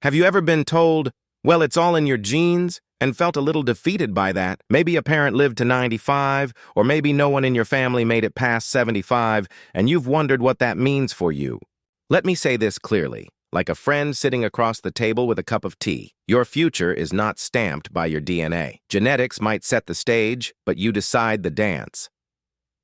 Have you ever been told, well, it's all in your genes, and felt a little defeated by that? Maybe a parent lived to 95, or maybe no one in your family made it past 75, and you've wondered what that means for you. Let me say this clearly, like a friend sitting across the table with a cup of tea. Your future is not stamped by your DNA. Genetics might set the stage, but you decide the dance.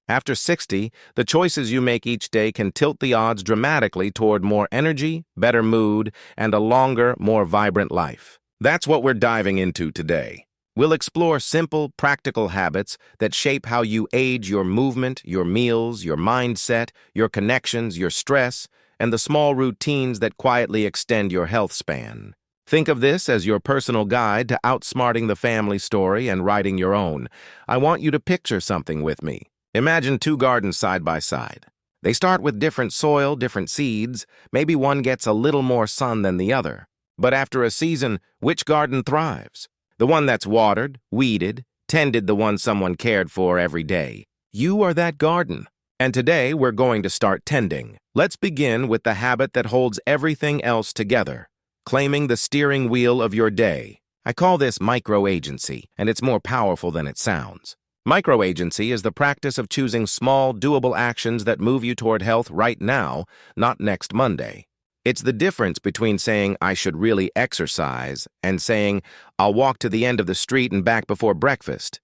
After 60, the choices you make each day can tilt the odds dramatically toward more energy, better mood, and a longer, more vibrant life. That's what we're diving into today. We'll explore simple, practical habits that shape how you age: your movement, your meals, your mindset, your connections, your stress, and the small routines that quietly extend your health span. Think of this as your personal guide to outsmarting the family story and writing your own. I want you to picture something with me. Imagine two gardens side by side. They start with different soil, different seeds. Maybe one gets a little more sun than the other. But after a season, which garden thrives? The one that's watered, weeded, tended, the one someone cared for every day. You are that garden. And today we're going to start tending. Let's begin with the habit that holds everything else together: claiming the steering wheel of your day. I call this micro-agency, and it's more powerful than it sounds. Micro-agency is the practice of choosing small, doable actions that move you toward health right now, not next Monday. It's the difference between saying, I should really exercise, and saying, I'll walk to the end of the street and back before breakfast.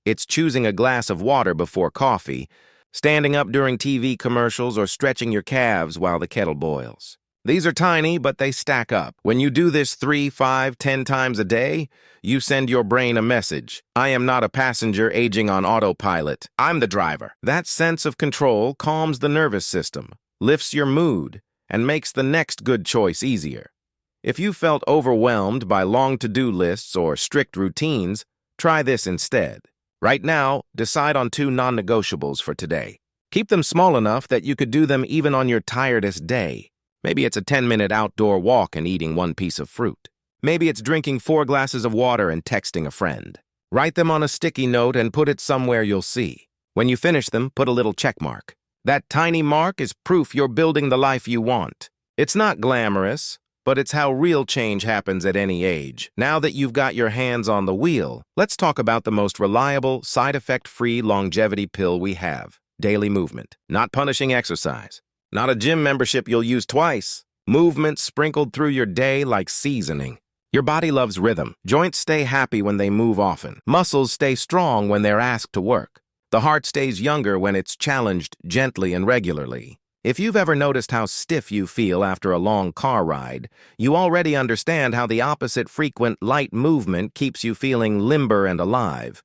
It's choosing a glass of water before coffee, standing up during TV commercials, or stretching your calves while the kettle boils. These are tiny, but they stack up. When you do this 3, 5, 10 times a day, you send your brain a message. I am not a passenger aging on autopilot. I'm the driver. That sense of control calms the nervous system, lifts your mood, and makes the next good choice easier. If you felt overwhelmed by long to-do lists or strict routines, try this instead. Right now, decide on 2 non-negotiables for today. Keep them small enough that you could do them even on your tiredest day. Maybe it's a 10-minute outdoor walk and eating 1 piece of fruit. Maybe it's drinking 4 glasses of water and texting a friend. Write them on a sticky note and put it somewhere you'll see. When you finish them, put a little check mark. That tiny mark is proof you're building the life you want. It's not glamorous, but it's how real change happens at any age. Now that you've got your hands on the wheel, let's talk about the most reliable, side-effect-free longevity pill we have: daily movement. Not punishing exercise. Not a gym membership you'll use twice. Movement sprinkled through your day like seasoning. Your body loves rhythm. Joints stay happy when they move often. Muscles stay strong when they're asked to work. The heart stays younger when it's challenged gently and regularly. If you've ever noticed how stiff you feel after a long car ride, you already understand how the opposite frequent light movement keeps you feeling limber and alive.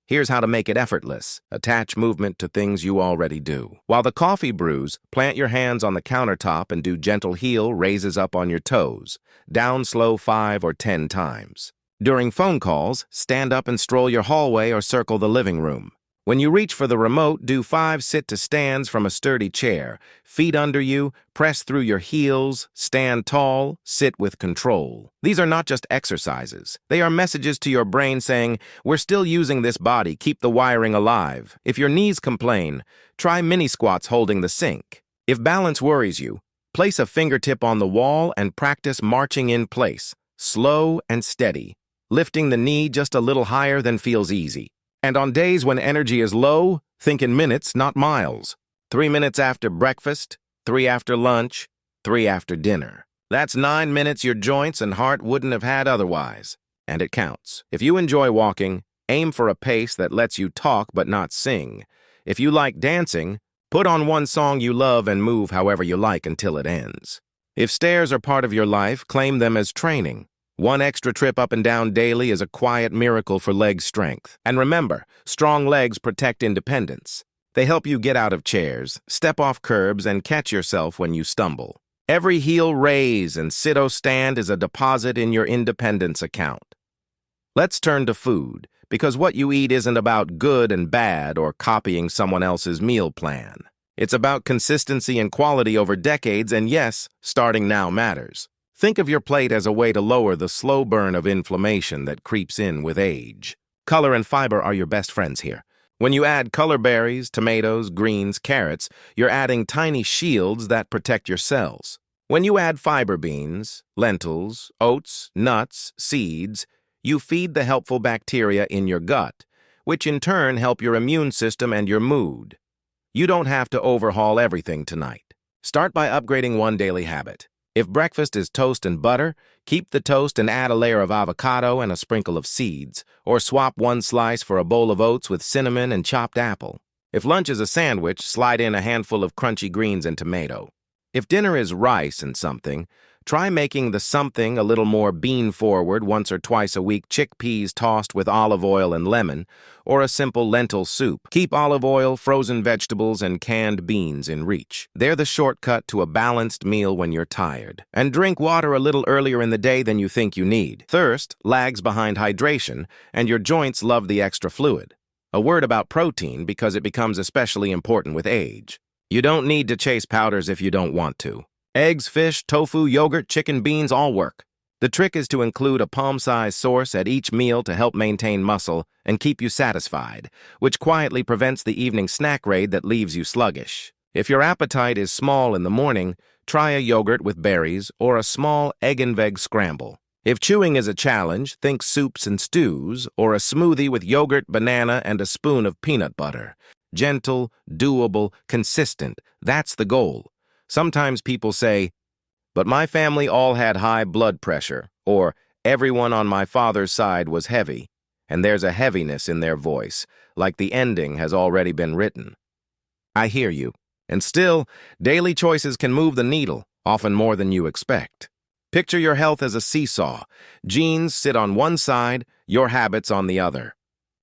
Here's how to make it effortless. Attach movement to things you already do. While the coffee brews, plant your hands on the countertop and do gentle heel raises up on your toes. Down slow 5 or 10 times. During phone calls, stand up and stroll your hallway or circle the living room. When you reach for the remote, do 5 sit-to-stands from a sturdy chair. Feet under you, press through your heels, stand tall, sit with control. These are not just exercises. They are messages to your brain saying, we're still using this body, keep the wiring alive. If your knees complain, try mini squats holding the sink. If balance worries you, place a fingertip on the wall and practice marching in place, slow and steady, lifting the knee just a little higher than feels easy. And on days when energy is low, think in minutes, not miles. 3 minutes after breakfast, 3 after lunch, 3 after dinner. That's 9 minutes your joints and heart wouldn't have had otherwise. And it counts. If you enjoy walking, aim for a pace that lets you talk but not sing. If you like dancing, put on one song you love and move however you like until it ends. If stairs are part of your life, claim them as training. 1 extra trip up and down daily is a quiet miracle for leg strength. And remember, strong legs protect independence. They help you get out of chairs, step off curbs, and catch yourself when you stumble. Every heel raise and sit-o stand is a deposit in your independence account. Let's turn to food, because what you eat isn't about good and bad or copying someone else's meal plan. It's about consistency and quality over decades, and yes, starting now matters. Think of your plate as a way to lower the slow burn of inflammation that creeps in with age. Color and fiber are your best friends here. When you add color berries, tomatoes, greens, carrots, you're adding tiny shields that protect your cells. When you add fiber beans, lentils, oats, nuts, seeds, you feed the helpful bacteria in your gut, which in turn help your immune system and your mood. You don't have to overhaul everything tonight. Start by upgrading one daily habit. If breakfast is toast and butter, keep the toast and add a layer of avocado and a sprinkle of seeds, or swap one slice for a bowl of oats with cinnamon and chopped apple. If lunch is a sandwich, slide in a handful of crunchy greens and tomato. If dinner is rice and something, try making the something a little more bean-forward once or twice a week, chickpeas tossed with olive oil and lemon, or a simple lentil soup. Keep olive oil, frozen vegetables, and canned beans in reach. They're the shortcut to a balanced meal when you're tired. And drink water a little earlier in the day than you think you need. Thirst lags behind hydration, and your joints love the extra fluid. A word about protein because it becomes especially important with age. You don't need to chase powders if you don't want to. Eggs, fish, tofu, yogurt, chicken, beans all work. The trick is to include a palm-sized source at each meal to help maintain muscle and keep you satisfied, which quietly prevents the evening snack raid that leaves you sluggish. If your appetite is small in the morning, try a yogurt with berries or a small egg and veg scramble. If chewing is a challenge, think soups and stews or a smoothie with yogurt, banana, and a spoon of peanut butter. Gentle, doable, consistent. That's the goal. Sometimes people say, but my family all had high blood pressure, or everyone on my father's side was heavy, and there's a heaviness in their voice, like the ending has already been written. I hear you. And still, daily choices can move the needle, often more than you expect. Picture your health as a seesaw. Genes sit on one side, your habits on the other.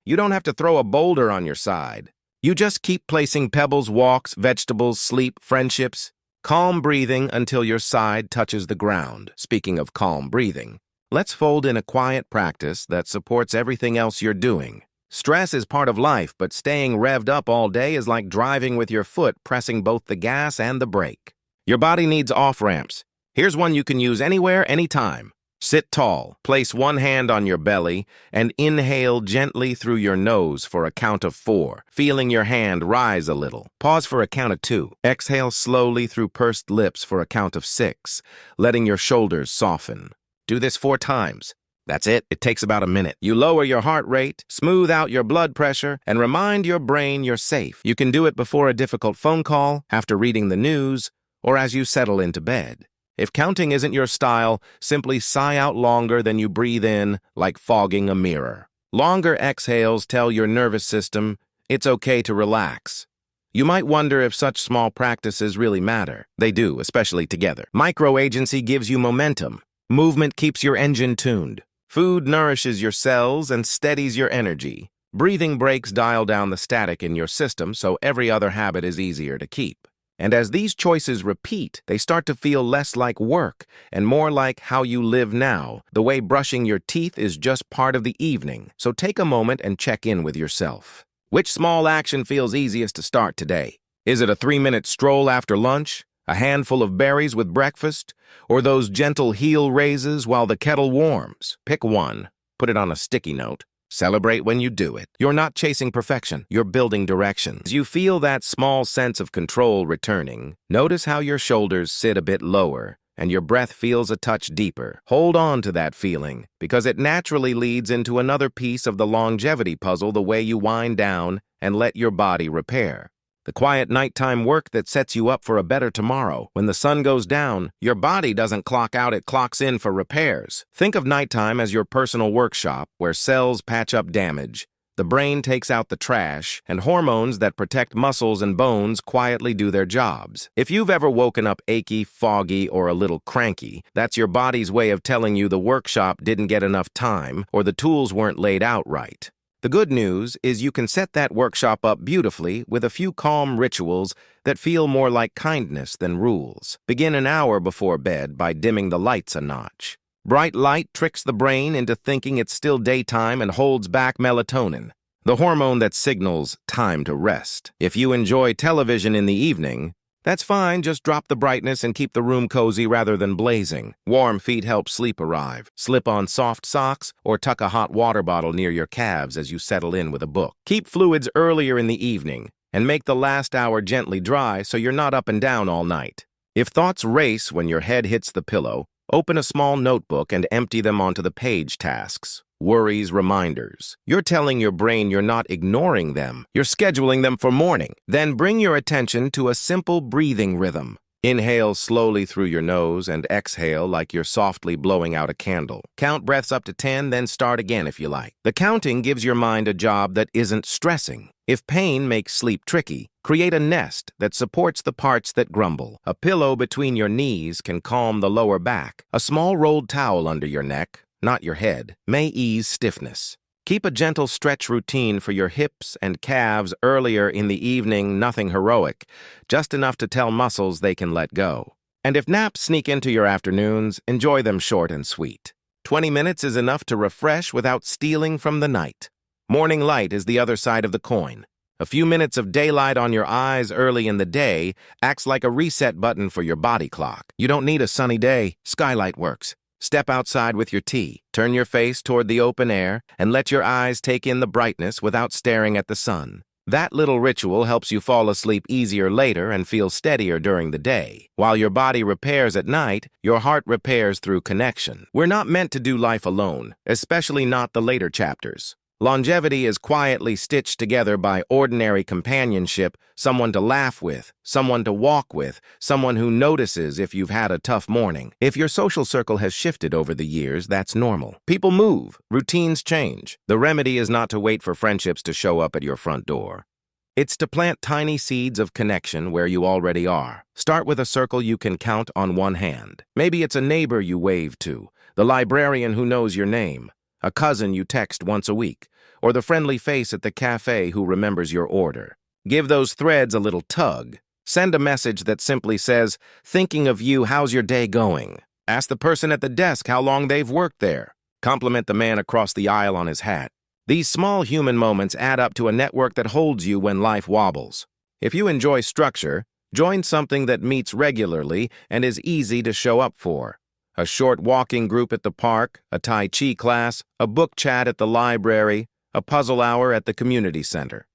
You don't have to throw a boulder on your side. You just keep placing pebbles, walks, vegetables, sleep, friendships. Calm breathing until your side touches the ground. Speaking of calm breathing, let's fold in a quiet practice that supports everything else you're doing. Stress is part of life, but staying revved up all day is like driving with your foot pressing both the gas and the brake. Your body needs off-ramps. Here's one you can use anywhere, anytime. Sit tall, place one hand on your belly, and inhale gently through your nose for a count of 4, feeling your hand rise a little. Pause for a count of 2. Exhale slowly through pursed lips for a count of 6, letting your shoulders soften. Do this 4 times. That's it. It takes about a minute. You lower your heart rate, smooth out your blood pressure, and remind your brain you're safe. You can do it before a difficult phone call, after reading the news, or as you settle into bed. If counting isn't your style, simply sigh out longer than you breathe in, like fogging a mirror. Longer exhales tell your nervous system it's okay to relax. You might wonder if such small practices really matter. They do, especially together. Micro-agency gives you momentum. Movement keeps your engine tuned. Food nourishes your cells and steadies your energy. Breathing breaks dial down the static in your system so every other habit is easier to keep. And as these choices repeat, they start to feel less like work and more like how you live now, the way brushing your teeth is just part of the evening. So take a moment and check in with yourself. Which small action feels easiest to start today? Is it a 3-minute stroll after lunch, a handful of berries with breakfast, or those gentle heel raises while the kettle warms? Pick one, put it on a sticky note. Celebrate when you do it. You're not chasing perfection, you're building direction. As you feel that small sense of control returning, notice how your shoulders sit a bit lower and your breath feels a touch deeper. Hold on to that feeling, because it naturally leads into another piece of the longevity puzzle, the way you wind down and let your body repair. The quiet nighttime work that sets you up for a better tomorrow. When the sun goes down, your body doesn't clock out, it clocks in for repairs. Think of nighttime as your personal workshop where cells patch up damage, the brain takes out the trash, and hormones that protect muscles and bones quietly do their jobs. If you've ever woken up achy, foggy, or a little cranky, that's your body's way of telling you the workshop didn't get enough time or the tools weren't laid out right. The good news is you can set that workshop up beautifully with a few calm rituals that feel more like kindness than rules. Begin an hour before bed by dimming the lights a notch. Bright light tricks the brain into thinking it's still daytime and holds back melatonin, the hormone that signals time to rest. If you enjoy television in the evening, that's fine, just drop the brightness and keep the room cozy rather than blazing. Warm feet help sleep arrive. Slip on soft socks or tuck a hot water bottle near your calves as you settle in with a book. Keep fluids earlier in the evening and make the last hour gently dry so you're not up and down all night. If thoughts race when your head hits the pillow, open a small notebook and empty them onto the page tasks. Worries, reminders. You're telling your brain you're not ignoring them. You're scheduling them for morning. Then bring your attention to a simple breathing rhythm. Inhale slowly through your nose and exhale like you're softly blowing out a candle. Count breaths up to 10, then start again if you like. The counting gives your mind a job that isn't stressing. If pain makes sleep tricky, create a nest that supports the parts that grumble. A pillow between your knees can calm the lower back. A small rolled towel under your neck, not your head, may ease stiffness. Keep a gentle stretch routine for your hips and calves earlier in the evening, nothing heroic, just enough to tell muscles they can let go. And if naps sneak into your afternoons, enjoy them short and sweet. 20 minutes is enough to refresh without stealing from the night. Morning light is the other side of the coin. A few minutes of daylight on your eyes early in the day acts like a reset button for your body clock. You don't need a sunny day. Skylight works. Step outside with your tea, turn your face toward the open air, and let your eyes take in the brightness without staring at the sun. That little ritual helps you fall asleep easier later and feel steadier during the day. While your body repairs at night, your heart repairs through connection. We're not meant to do life alone, especially not the later chapters. Longevity is quietly stitched together by ordinary companionship, someone to laugh with, someone to walk with, someone who notices if you've had a tough morning. If your social circle has shifted over the years, that's normal. People move, routines change. The remedy is not to wait for friendships to show up at your front door. It's to plant tiny seeds of connection where you already are. Start with a circle you can count on one hand. Maybe it's a neighbor you wave to, the librarian who knows your name, a cousin you text once a week, or the friendly face at the cafe who remembers your order. Give those threads a little tug. Send a message that simply says, "Thinking of you, how's your day going?" Ask the person at the desk how long they've worked there. Compliment the man across the aisle on his hat. These small human moments add up to a network that holds you when life wobbles. If you enjoy structure, join something that meets regularly and is easy to show up for. A short walking group at the park, a Tai Chi class, a book chat at the library, a puzzle hour at the community center.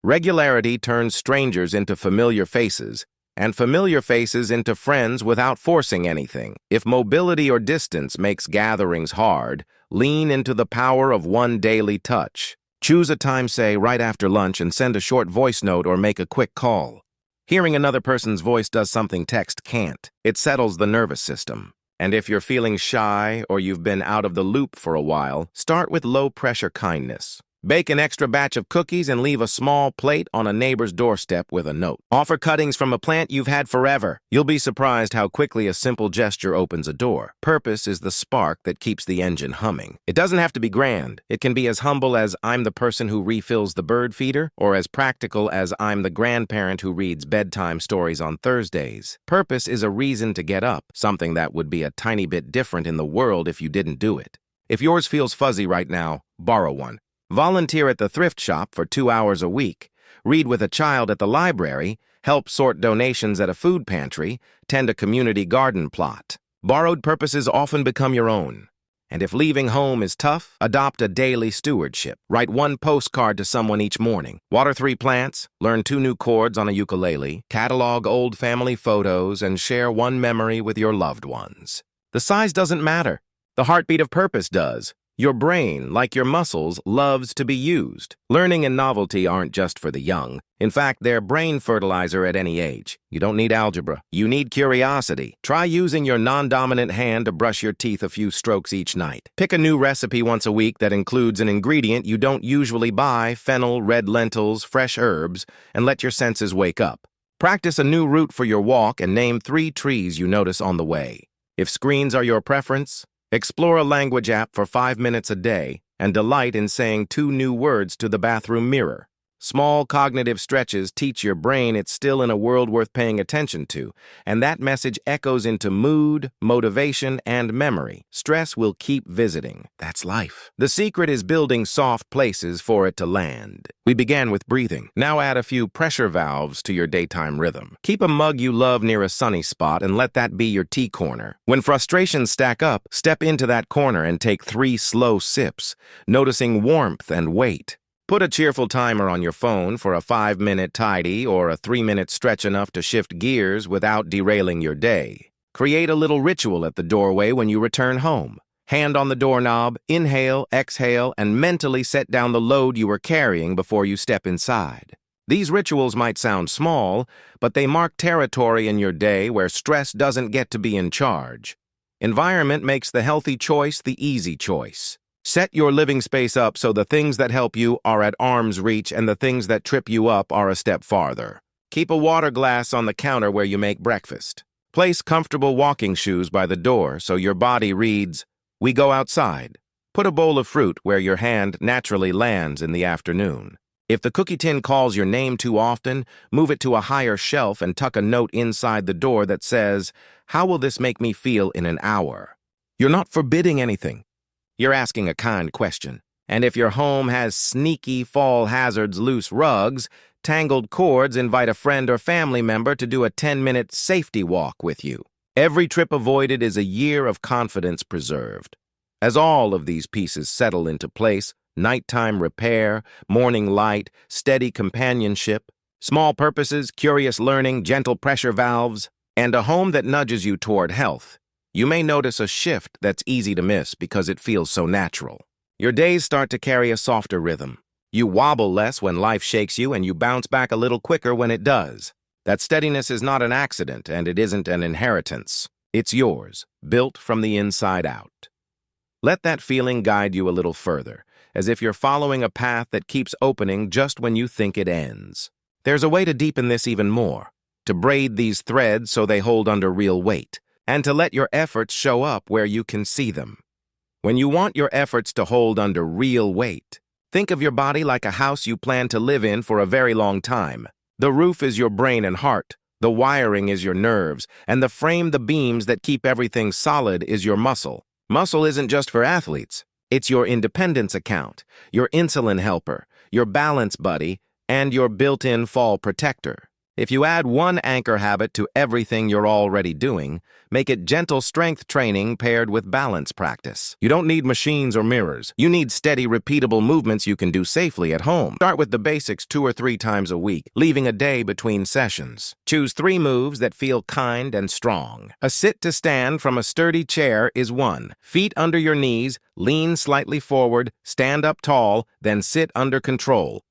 Regularity turns strangers into familiar faces, and familiar faces into friends without forcing anything. If mobility or distance makes gatherings hard, lean into the power of one daily touch. Choose a time, say, right after lunch, and send a short voice note or make a quick call. Hearing another person's voice does something text can't. It settles the nervous system. And if you're feeling shy or you've been out of the loop for a while, start with low-pressure kindness. Bake an extra batch of cookies and leave a small plate on a neighbor's doorstep with a note. Offer cuttings from a plant you've had forever. You'll be surprised how quickly a simple gesture opens a door. Purpose is the spark that keeps the engine humming. It doesn't have to be grand. It can be as humble as "I'm the person who refills the bird feeder," or as practical as "I'm the grandparent who reads bedtime stories on Thursdays." Purpose is a reason to get up, something that would be a tiny bit different in the world if you didn't do it. If yours feels fuzzy right now, borrow one. Volunteer at the thrift shop for 2 hours a week. Read with a child at the library. Help sort donations at a food pantry. Tend a community garden plot. Borrowed purposes often become your own. And if leaving home is tough, adopt a daily stewardship. Write one postcard to someone each morning. Water 3 plants. Learn 2 new chords on a ukulele. Catalog old family photos and share one memory with your loved ones. The size doesn't matter. The heartbeat of purpose does. Your brain, like your muscles, loves to be used. Learning and novelty aren't just for the young. In fact, they're brain fertilizer at any age. You don't need algebra. You need curiosity. Try using your non-dominant hand to brush your teeth a few strokes each night. Pick a new recipe once a week that includes an ingredient you don't usually buy, fennel, red lentils, fresh herbs, and let your senses wake up. Practice a new route for your walk and name 3 trees you notice on the way. If screens are your preference, explore a language app for 5 minutes a day and delight in saying 2 new words to the bathroom mirror. Small cognitive stretches teach your brain it's still in a world worth paying attention to, and that message echoes into mood, motivation, and memory. Stress will keep visiting. That's life. The secret is building soft places for it to land. We began with breathing. Now add a few pressure valves to your daytime rhythm. Keep a mug you love near a sunny spot and let that be your tea corner. When frustrations stack up, step into that corner and take 3 slow sips, noticing warmth and weight. Put a cheerful timer on your phone for a 5-minute tidy or a 3-minute stretch enough to shift gears without derailing your day. Create a little ritual at the doorway when you return home. Hand on the doorknob, inhale, exhale, and mentally set down the load you are carrying before you step inside. These rituals might sound small, but they mark territory in your day where stress doesn't get to be in charge. Environment makes the healthy choice the easy choice. Set your living space up so the things that help you are at arm's reach and the things that trip you up are a step farther. Keep a water glass on the counter where you make breakfast. Place comfortable walking shoes by the door so your body reads, "We go outside." Put a bowl of fruit where your hand naturally lands in the afternoon. If the cookie tin calls your name too often, move it to a higher shelf and tuck a note inside the door that says, "How will this make me feel in an hour?" You're not forbidding anything. You're asking a kind question. And if your home has sneaky fall hazards, loose rugs, tangled cords, invite a friend or family member to do a 10-minute safety walk with you. Every trip avoided is a year of confidence preserved. As all of these pieces settle into place, nighttime repair, morning light, steady companionship, small purposes, curious learning, gentle pressure valves, and a home that nudges you toward health, you may notice a shift that's easy to miss because it feels so natural. Your days start to carry a softer rhythm. You wobble less when life shakes you, and you bounce back a little quicker when it does. That steadiness is not an accident, and it isn't an inheritance. It's yours, built from the inside out. Let that feeling guide you a little further, as if you're following a path that keeps opening just when you think it ends. There's a way to deepen this even more, to braid these threads so they hold under real weight, and to let your efforts show up where you can see them. When you want your efforts to hold under real weight, think of your body like a house you plan to live in for a very long time. The roof is your brain and heart, the wiring is your nerves, and the frame, the beams that keep everything solid, is your muscle. Muscle isn't just for athletes. It's your independence account, your insulin helper, your balance buddy, and your built-in fall protector. If you add one anchor habit to everything you're already doing, make it gentle strength training paired with balance practice. You don't need machines or mirrors. You need steady, repeatable movements you can do safely at home. Start with the basics 2 or 3 times a week, leaving a day between sessions. Choose 3 moves that feel kind and strong. A sit to stand from a sturdy chair is one. Feet under your knees, lean slightly forward, stand up tall, then sit under control.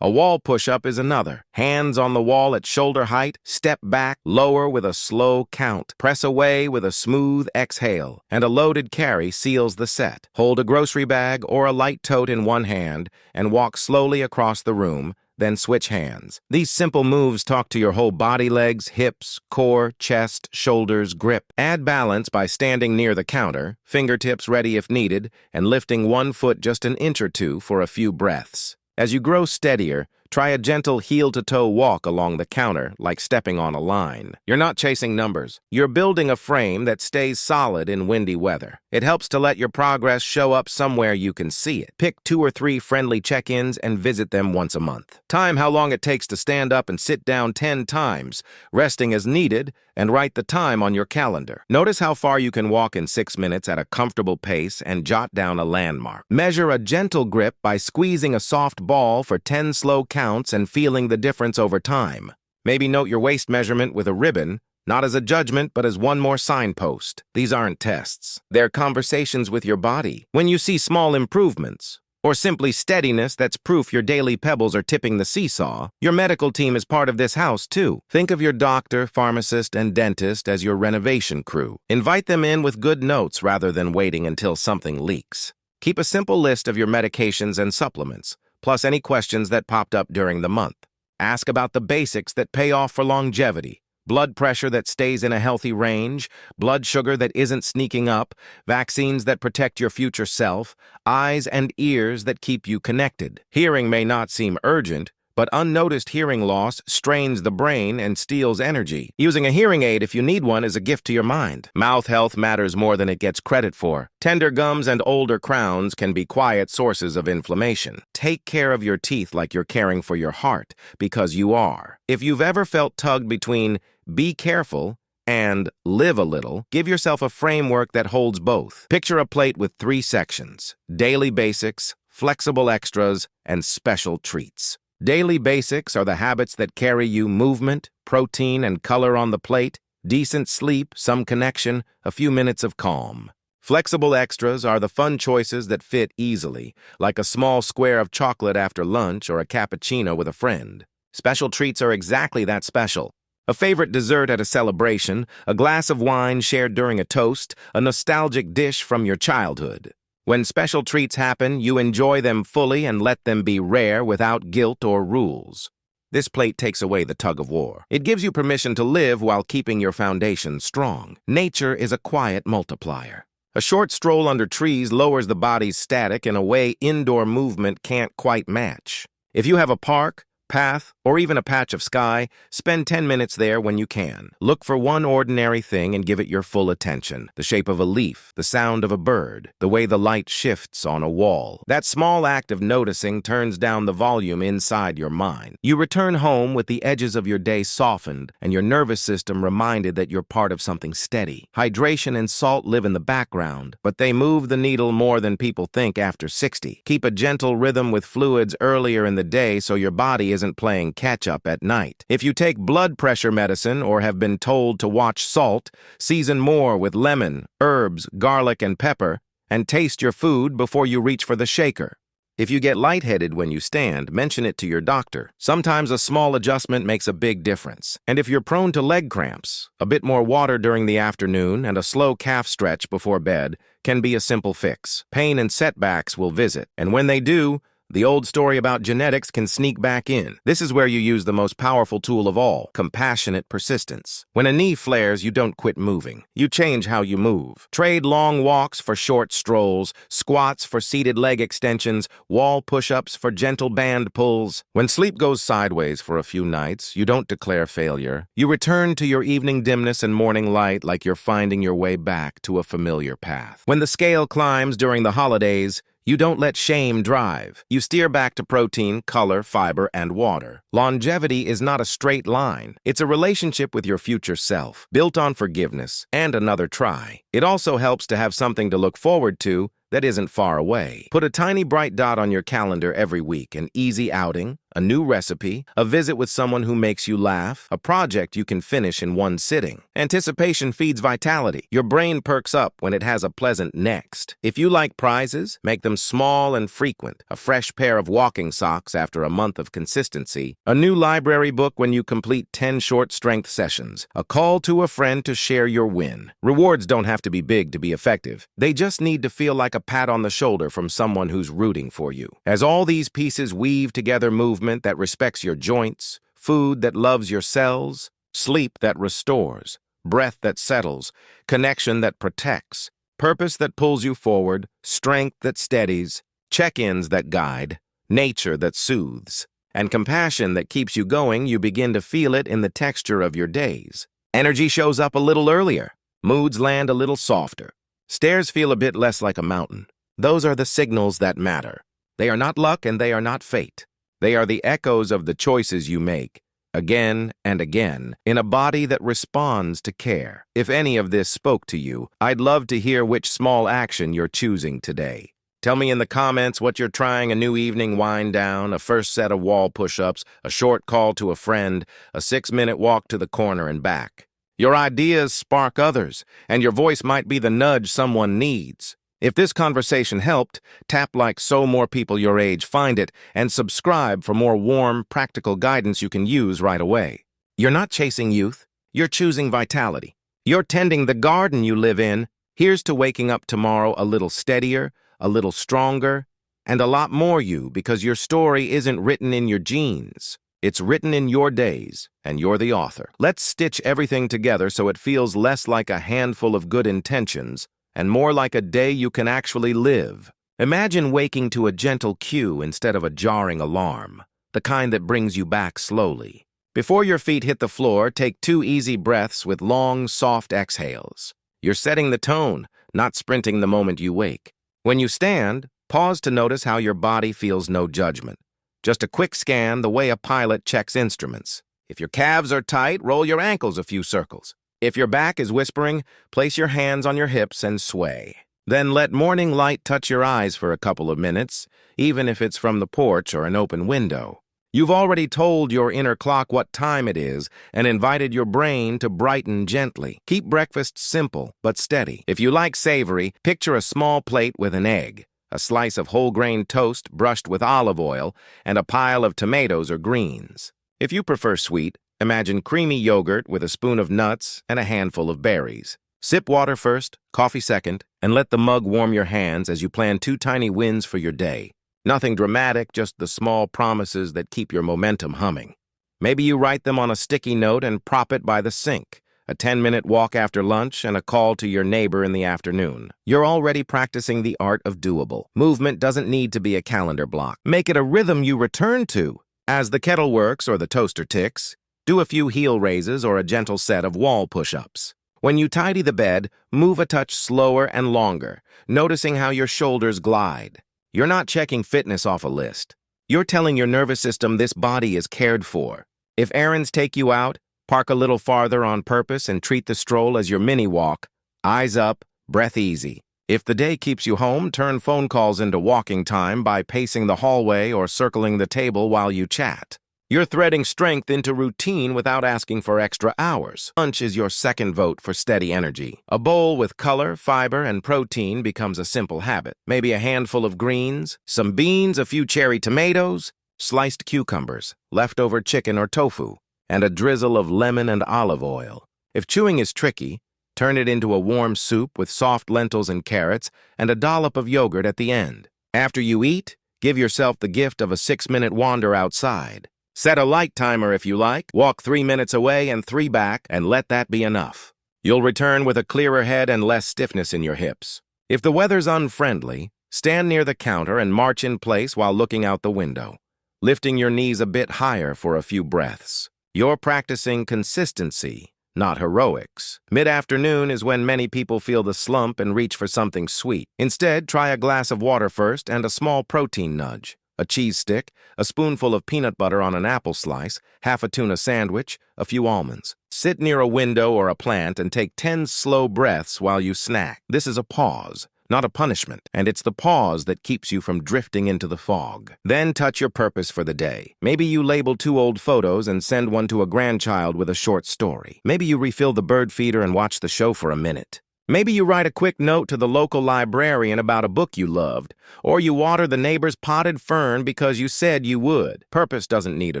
A wall push-up is another. Hands on the wall at shoulder height, step back, lower with a slow count, press away with a smooth exhale, and a loaded carry seals the set. Hold a grocery bag or a light tote in one hand and walk slowly across the room, then switch hands. These simple moves talk to your whole body, legs, hips, core, chest, shoulders, grip. Add balance by standing near the counter, fingertips ready if needed, and lifting one foot just an inch or two for a few breaths. As you grow steadier, try a gentle heel-to-toe walk along the counter, like stepping on a line. You're not chasing numbers. You're building a frame that stays solid in windy weather. It helps to let your progress show up somewhere you can see it. Pick 2 or 3 friendly check-ins and visit them once a month. Time how long it takes to stand up and sit down 10 times, resting as needed, and write the time on your calendar. Notice how far you can walk in 6 minutes at a comfortable pace and jot down a landmark. Measure a gentle grip by squeezing a soft ball for 10 slow counts and feeling the difference over time. Maybe note your waist measurement with a ribbon, not as a judgment, but as one more signpost. These aren't tests. They're conversations with your body. When you see small improvements, or simply steadiness that's proof your daily pebbles are tipping the seesaw, your medical team is part of this house too. Think of your doctor, pharmacist, and dentist as your renovation crew. Invite them in with good notes rather than waiting until something leaks. Keep a simple list of your medications and supplements, plus any questions that popped up during the month. Ask about the basics that pay off for longevity. Blood pressure that stays in a healthy range, blood sugar that isn't sneaking up, vaccines that protect your future self, eyes and ears that keep you connected. Hearing may not seem urgent, but unnoticed hearing loss strains the brain and steals energy. Using a hearing aid if you need one is a gift to your mind. Mouth health matters more than it gets credit for. Tender gums and older crowns can be quiet sources of inflammation. Take care of your teeth like you're caring for your heart, because you are. If you've ever felt tugged between be careful and live a little, give yourself a framework that holds both. Picture a plate with 3 sections: daily basics, flexible extras, and special treats. Daily basics are the habits that carry you movement, protein, and color on the plate, decent sleep, some connection, a few minutes of calm. Flexible extras are the fun choices that fit easily, like a small square of chocolate after lunch or a cappuccino with a friend. Special treats are exactly that special. A favorite dessert at a celebration, a glass of wine shared during a toast, a nostalgic dish from your childhood. When special treats happen, you enjoy them fully and let them be rare without guilt or rules. This plate takes away the tug-of-war. It gives you permission to live while keeping your foundation strong. Nature is a quiet multiplier. A short stroll under trees lowers the body's static in a way indoor movement can't quite match. If you have a park, path, or even a patch of sky, spend 10 minutes there when you can. Look for one ordinary thing and give it your full attention. The shape of a leaf, the sound of a bird, the way the light shifts on a wall. That small act of noticing turns down the volume inside your mind. You return home with the edges of your day softened and your nervous system reminded that you're part of something steady. Hydration and salt live in the background, but they move the needle more than people think after 60. Keep a gentle rhythm with fluids earlier in the day so your body isn't playing catch-up at night. If you take blood pressure medicine or have been told to watch salt, season more with lemon, herbs, garlic, and pepper, and taste your food before you reach for the shaker. If you get lightheaded when you stand, mention it to your doctor. Sometimes a small adjustment makes a big difference. And if you're prone to leg cramps, a bit more water during the afternoon and a slow calf stretch before bed can be a simple fix. Pain and setbacks will visit, and when they do, the old story about genetics can sneak back in. This is where you use the most powerful tool of all, compassionate persistence. When a knee flares, you don't quit moving. You change how you move. Trade long walks for short strolls, squats for seated leg extensions, wall push-ups for gentle band pulls. When sleep goes sideways for a few nights, you don't declare failure. You return to your evening dimness and morning light like you're finding your way back to a familiar path. When the scale climbs during the holidays, you don't let shame drive. You steer back to protein, color, fiber, and water. Longevity is not a straight line. It's a relationship with your future self, built on forgiveness and another try. It also helps to have something to look forward to that isn't far away. Put a tiny bright dot on your calendar every week, an easy outing, a new recipe, a visit with someone who makes you laugh, a project you can finish in one sitting. Anticipation feeds vitality. Your brain perks up when it has a pleasant next. If you like prizes, make them small and frequent. A fresh pair of walking socks after a month of consistency. A new library book when you complete 10 short strength sessions. A call to a friend to share your win. Rewards don't have to be big to be effective. They just need to feel like a pat on the shoulder from someone who's rooting for you. As all these pieces weave together movement that respects your joints, food that loves your cells, sleep that restores, breath that settles, connection that protects, purpose that pulls you forward, strength that steadies, check-ins that guide, nature that soothes, and compassion that keeps you going, you begin to feel it in the texture of your days. Energy shows up a little earlier. Moods land a little softer. Stairs feel a bit less like a mountain. Those are the signals that matter. They are not luck and they are not fate. They are the echoes of the choices you make, again and again, in a body that responds to care. If any of this spoke to you, I'd love to hear which small action you're choosing today. Tell me in the comments what you're trying: a new evening wind down, a first set of wall push-ups, a short call to a friend, a 6-minute walk to the corner and back. Your ideas spark others, and your voice might be the nudge someone needs. If this conversation helped, tap like so more people your age find it, and subscribe for more warm, practical guidance you can use right away. You're not chasing youth, you're choosing vitality. You're tending the garden you live in. Here's to waking up tomorrow a little steadier, a little stronger, and a lot more you, because your story isn't written in your genes. It's written in your days, and you're the author. Let's stitch everything together so it feels less like a handful of good intentions and more like a day you can actually live. Imagine waking to a gentle cue instead of a jarring alarm, the kind that brings you back slowly. Before your feet hit the floor, take 2 easy breaths with long, soft exhales. You're setting the tone, not sprinting the moment you wake. When you stand, pause to notice how your body feels. No judgment. Just a quick scan, the way a pilot checks instruments. If your calves are tight, roll your ankles a few circles. If your back is whispering, place your hands on your hips and sway. Then let morning light touch your eyes for a couple of minutes, even if it's from the porch or an open window. You've already told your inner clock what time it is and invited your brain to brighten gently. Keep breakfast simple but steady. If you like savory, picture a small plate with an egg, a slice of whole grain toast brushed with olive oil, and a pile of tomatoes or greens. If you prefer sweet, imagine creamy yogurt with a spoon of nuts and a handful of berries. Sip water first, coffee second, and let the mug warm your hands as you plan 2 tiny wins for your day. Nothing dramatic, just the small promises that keep your momentum humming. Maybe you write them on a sticky note and prop it by the sink. A 10-minute walk after lunch and a call to your neighbor in the afternoon. You're already practicing the art of doable. Movement doesn't need to be a calendar block. Make it a rhythm you return to. As the kettle works or the toaster ticks, do a few heel raises or a gentle set of wall push-ups. When you tidy the bed, move a touch slower and longer, noticing how your shoulders glide. You're not checking fitness off a list. You're telling your nervous system this body is cared for. If errands take you out, park a little farther on purpose and treat the stroll as your mini walk. Eyes up, breath easy. If the day keeps you home, turn phone calls into walking time by pacing the hallway or circling the table while you chat. You're threading strength into routine without asking for extra hours. Lunch is your second vote for steady energy. A bowl with color, fiber, and protein becomes a simple habit. Maybe a handful of greens, some beans, a few cherry tomatoes, sliced cucumbers, leftover chicken or tofu, and a drizzle of lemon and olive oil. If chewing is tricky, turn it into a warm soup with soft lentils and carrots and a dollop of yogurt at the end. After you eat, give yourself the gift of a 6-minute wander outside. Set a light timer if you like, walk 3 minutes away and 3 back, and let that be enough. You'll return with a clearer head and less stiffness in your hips. If the weather's unfriendly, stand near the counter and march in place while looking out the window, lifting your knees a bit higher for a few breaths. You're practicing consistency, not heroics. Mid-afternoon is when many people feel the slump and reach for something sweet. Instead, try a glass of water first and a small protein nudge. A cheese stick, a spoonful of peanut butter on an apple slice, half a tuna sandwich, a few almonds. Sit near a window or a plant and take 10 slow breaths while you snack. This is a pause, not a punishment, and it's the pause that keeps you from drifting into the fog. Then touch your purpose for the day. Maybe you label 2 old photos and send one to a grandchild with a short story. Maybe you refill the bird feeder and watch the show for a minute. Maybe you write a quick note to the local librarian about a book you loved, or you water the neighbor's potted fern because you said you would. Purpose doesn't need a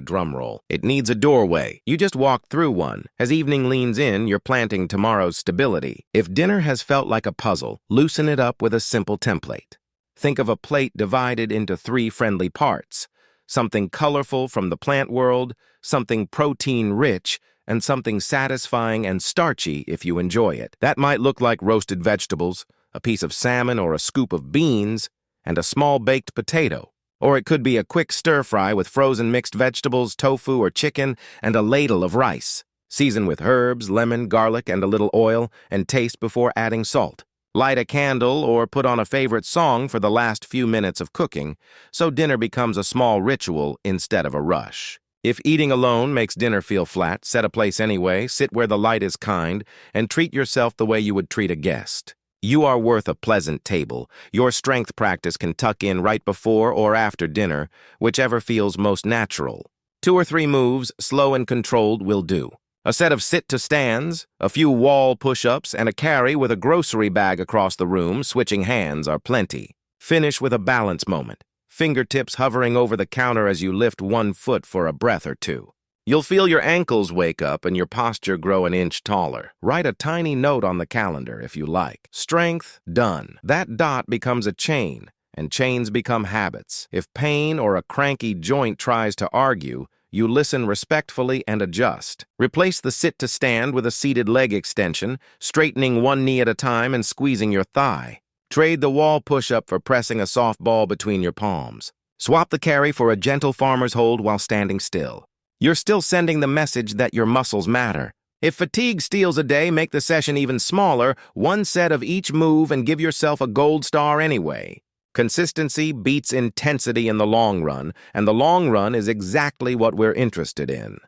drum roll. It needs a doorway. You just walk through one. As evening leans in, you're planting tomorrow's stability. If dinner has felt like a puzzle, loosen it up with a simple template. Think of a plate divided into 3 friendly parts. Something colorful from the plant world, something protein-rich, and something satisfying and starchy if you enjoy it. That might look like roasted vegetables, a piece of salmon or a scoop of beans, and a small baked potato. Or it could be a quick stir-fry with frozen mixed vegetables, tofu or chicken, and a ladle of rice. Season with herbs, lemon, garlic, and a little oil, and taste before adding salt. Light a candle or put on a favorite song for the last few minutes of cooking, so dinner becomes a small ritual instead of a rush. If eating alone makes dinner feel flat, set a place anyway, sit where the light is kind, and treat yourself the way you would treat a guest. You are worth a pleasant table. Your strength practice can tuck in right before or after dinner, whichever feels most natural. 2 or 3 moves, slow and controlled, will do. A set of sit-to-stands, a few wall push-ups, and a carry with a grocery bag across the room, switching hands, are plenty. Finish with a balance moment. Fingertips hovering over the counter as you lift 1 foot for a breath or 2. You'll feel your ankles wake up and your posture grow an inch taller. Write a tiny note on the calendar if you like. Strength, done. That dot becomes a chain, and chains become habits. If pain or a cranky joint tries to argue, you listen respectfully and adjust. Replace the sit-to-stand with a seated leg extension, straightening 1 knee at a time and squeezing your thigh. Trade the wall push-up for pressing a soft ball between your palms. Swap the carry for a gentle farmer's hold while standing still. You're still sending the message that your muscles matter. If fatigue steals a day, make the session even smaller, 1 set of each move, and give yourself a gold star anyway. Consistency beats intensity in the long run, and the long run is exactly what we're interested in.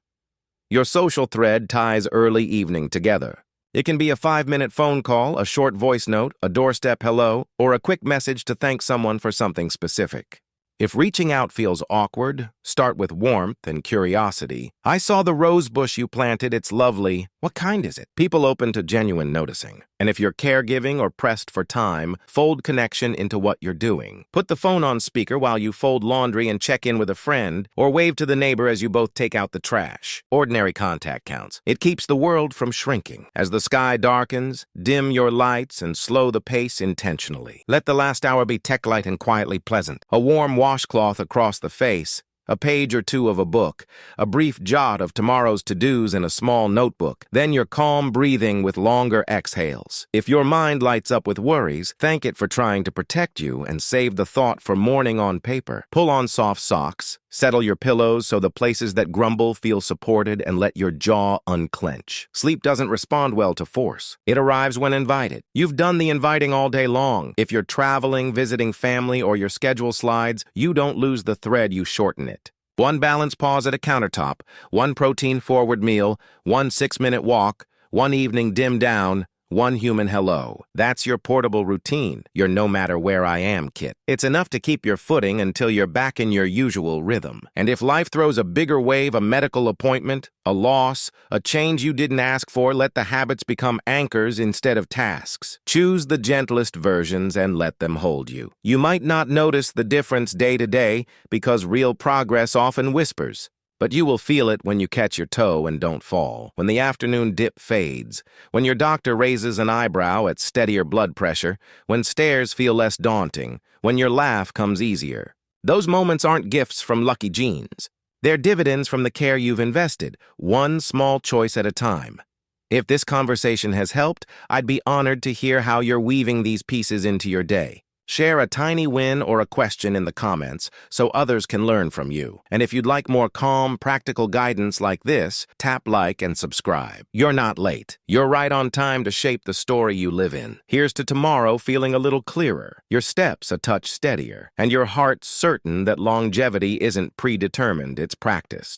Your social thread ties early evening together. It can be a 5-minute phone call, a short voice note, a doorstep hello, or a quick message to thank someone for something specific. If reaching out feels awkward, start with warmth and curiosity. I saw the rose bush you planted. It's lovely. What kind is it? People open to genuine noticing. And if you're caregiving or pressed for time, fold connection into what you're doing. Put the phone on speaker while you fold laundry and check in with a friend, or wave to the neighbor as you both take out the trash. Ordinary contact counts. It keeps the world from shrinking. As the sky darkens, dim your lights and slow the pace intentionally. Let the last hour be tech light and quietly pleasant. A warm washcloth across the face, a page or two of a book, a brief jot of tomorrow's to-dos in a small notebook, then your calm breathing with longer exhales. If your mind lights up with worries, thank it for trying to protect you and save the thought for morning on paper. Pull on soft socks, settle your pillows so the places that grumble feel supported, and let your jaw unclench. Sleep doesn't respond well to force. It arrives when invited. You've done the inviting all day long. If you're traveling, visiting family, or your schedule slides, you don't lose the thread, you shorten it. One balanced pause at a countertop, one protein-forward meal, one 6-minute walk, one evening dim down, one human hello. That's your portable routine, your no matter where I am kit. It's enough to keep your footing until you're back in your usual rhythm. And if life throws a bigger wave, a medical appointment, a loss, a change you didn't ask for, let the habits become anchors instead of tasks. Choose the gentlest versions and let them hold you. You might not notice the difference day to day because real progress often whispers. But you will feel it when you catch your toe and don't fall, when the afternoon dip fades, when your doctor raises an eyebrow at steadier blood pressure, when stairs feel less daunting, when your laugh comes easier. Those moments aren't gifts from lucky genes. They're dividends from the care you've invested, one small choice at a time. If this conversation has helped, I'd be honored to hear how you're weaving these pieces into your day. Share a tiny win or a question in the comments so others can learn from you. And if you'd like more calm, practical guidance like this, tap like and subscribe. You're not late. You're right on time to shape the story you live in. Here's to tomorrow feeling a little clearer, your steps a touch steadier, and your heart certain that longevity isn't predetermined, it's practiced.